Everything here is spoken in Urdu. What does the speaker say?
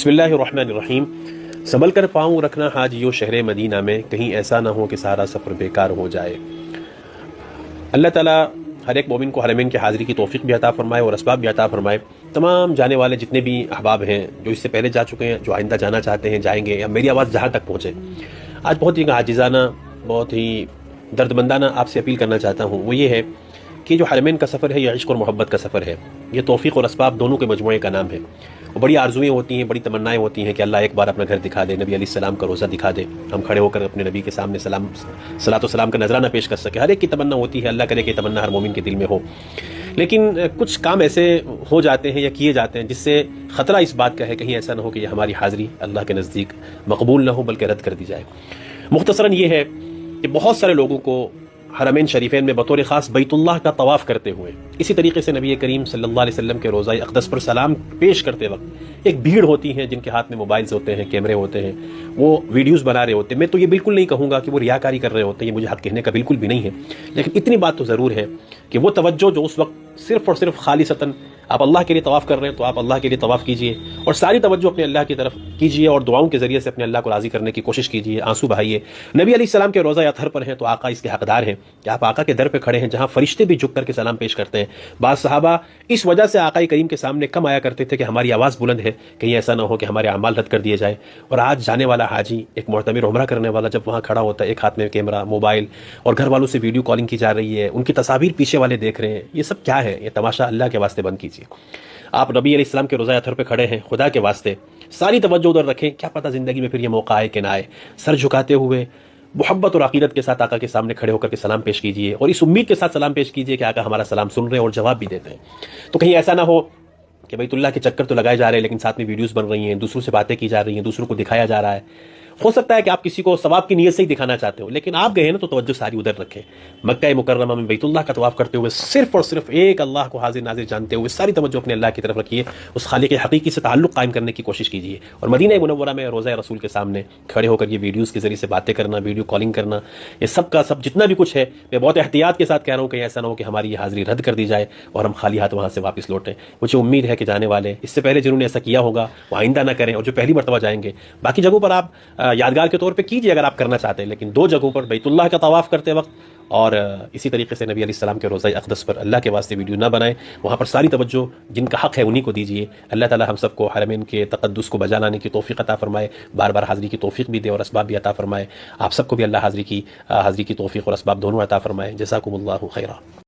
بسم اللہ الرحمن الرحیم۔ سنبھل کر پاؤں رکھنا حاجیوں شہر مدینہ میں، کہیں ایسا نہ ہو کہ سارا سفر بیکار ہو جائے۔ اللہ تعالیٰ ہر ایک مومن کو حرمین کی حاضری کی توفیق بھی عطا فرمائے اور اسباب بھی عطا فرمائے۔ تمام جانے والے جتنے بھی احباب ہیں جو اس سے پہلے جا چکے ہیں، جو آئندہ جانا چاہتے ہیں، جائیں گے، یا میری آواز جہاں تک پہنچے، آج بہت ہی عاجزانہ، بہت ہی دردمندانہ آپ سے اپیل کرنا چاہتا ہوں، وہ یہ ہے کہ جو حرمین کا سفر ہے یہ عشق اور محبت کا سفر ہے۔ یہ توفیق اور اسباب دونوں کے مجموعے کا نام ہے۔ وہ بڑی آرزویں ہوتی ہیں، بڑی تمنائیں ہوتی ہیں کہ اللہ ایک بار اپنا گھر دکھا دے، نبی علیہ السلام کا روضہ دکھا دے، ہم کھڑے ہو کر اپنے نبی کے سامنے صلاۃ و سلام کا نذرانہ پیش کر سکے۔ ہر ایک کی تمنا ہوتی ہے، اللہ کرے کہ تمنا ہر مومن کے دل میں ہو۔ لیکن کچھ کام ایسے ہو جاتے ہیں یا کیے جاتے ہیں جس سے خطرہ اس بات کا ہے کہیں ایسا نہ ہو کہ یہ ہماری حاضری اللہ کے نزدیک مقبول نہ ہو بلکہ رد کر دی جائے۔ مختصراً یہ ہے کہ بہت سارے لوگوں کو حرمین شریفین میں بطور خاص بیت اللہ کا طواف کرتے ہوئے، اسی طریقے سے نبی کریم صلی اللہ علیہ وسلم کے روضہ اقدس پر سلام پیش کرتے وقت ایک بھیڑ ہوتی ہے جن کے ہاتھ میں موبائلز ہوتے ہیں، کیمرے ہوتے ہیں، وہ ویڈیوز بنا رہے ہوتے ہیں۔ میں تو یہ بالکل نہیں کہوں گا کہ وہ ریاکاری کر رہے ہوتے ہیں، یہ مجھے حق کہنے کا بالکل بھی نہیں ہے، لیکن اتنی بات تو ضرور ہے کہ وہ توجہ جو اس وقت صرف اور صرف خالصتاً آپ اللہ کے لیے طواف کر رہے ہیں تو آپ اللہ کے لیے طواف کیجئے اور ساری توجہ اپنے اللہ کی طرف کیجئے اور دعاؤں کے ذریعے سے اپنے اللہ کو راضی کرنے کی کوشش کیجئے، آنسو بہائیے۔ نبی علیہ السلام کے روضہ اطہر پر ہیں تو آقا اس کے حقدار ہیں کہ آپ آقا کے در پہ کھڑے ہیں جہاں فرشتے بھی جھک کر کے سلام پیش کرتے ہیں۔ بعض صحابہ اس وجہ سے آقا کریم کے سامنے کم آیا کرتے تھے کہ ہماری آواز بلند ہے، کہیں ایسا نہ ہو کہ ہمارے اعمال رد کر دیے جائے۔ اور آج جانے والا حاجی، ایک معتمر عمرہ کرنے والا جب وہاں کھڑا ہوتا ہے، ایک ہاتھ میں کیمرہ، موبائل، اور گھر والوں سے ویڈیو کالنگ کی جا رہی ہے، ان کی تصاویر پیچھے والے دیکھ رہے ہیں، یہ سب کیا ہے؟ یہ تماشا اللہ کے واسطے بند کیجیے۔ آپ نبی علیہ السلام کے روضہ اطہر پہ کھڑے ہیں، خدا کے واسطے ساری توجہ ادھر رکھیں، کیا پتہ زندگی میں پھر یہ موقع آئے کہ نہ آئے۔ سر جھکاتے ہوئے محبت اور عقیدت کے ساتھ آقا کے سامنے کھڑے ہو کر کے سلام پیش کیجیے اور اس امید کے ساتھ سلام پیش کیجیے کہ آقا ہمارا سلام سن رہے ہیں اور جواب بھی دیتے ہیں۔ تو کہیں ایسا نہ ہو کہ بیت اللہ کے چکر تو لگائے جا رہے ہیں لیکن ساتھ میں ویڈیوز بن رہی ہیں، دوسروں سے باتیں کی جا رہی ہیں، دوسروں کو دکھایا جا رہا ہے۔ ہو سکتا ہے کہ آپ کسی کو ثواب کی نیت سے ہی دکھانا چاہتے ہو، لیکن آپ گئے ہیں نا تو توجہ ساری ادھر رکھیں۔ مکہ مکرمہ میں بیت اللہ کا طواف کرتے ہوئے صرف اور صرف ایک اللہ کو حاضر ناظر جانتے ہوئے ساری توجہ اپنے اللہ کی طرف رکھیے، اس خالق حقیقی سے تعلق قائم کرنے کی کوشش کیجیے۔ اور مدینہ منورہ میں روضہ رسول کے سامنے کھڑے ہو کر یہ ویڈیوز کے ذریعے سے باتیں کرنا، ویڈیو کالنگ کرنا، یہ سب کا سب جتنا بھی کچھ ہے، میں بہت احتیاط کے ساتھ کہہ رہا ہوں کہ ایسا نہ ہو کہ ہماری یہ حاضری رد کر دی جائے اور ہم خالی ہاتھ وہاں سے واپس لوٹیں۔ مجھے امید ہے کہ جانے والے اس سے پہلے جنہوں نے ایسا کیا ہوگا وہ آئندہ نہ کریں، اور جو پہلی مرتبہ جائیں گے باقی جگہوں پر آپ یادگار کے طور پہ کیجیے اگر آپ کرنا چاہتے ہیں، لیکن دو جگہوں پر بیت اللہ کا طواف کرتے وقت اور اسی طریقے سے نبی علیہ السلام کے روضہ اقدس پر اللہ کے واسطے ویڈیو نہ بنائیں، وہاں پر ساری توجہ جن کا حق ہے انہی کو دیجیے۔ اللہ تعالی ہم سب کو حرمین کے تقدس کو بجا لانے کی توفیق عطا فرمائے، بار بار حاضری کی توفیق بھی دے اور اسباب بھی عطا فرمائے۔ آپ سب کو بھی اللہ حاضری کی توفیق اور اسباب دونوں عطا فرمائے۔ جزاکم اللہ خیرا۔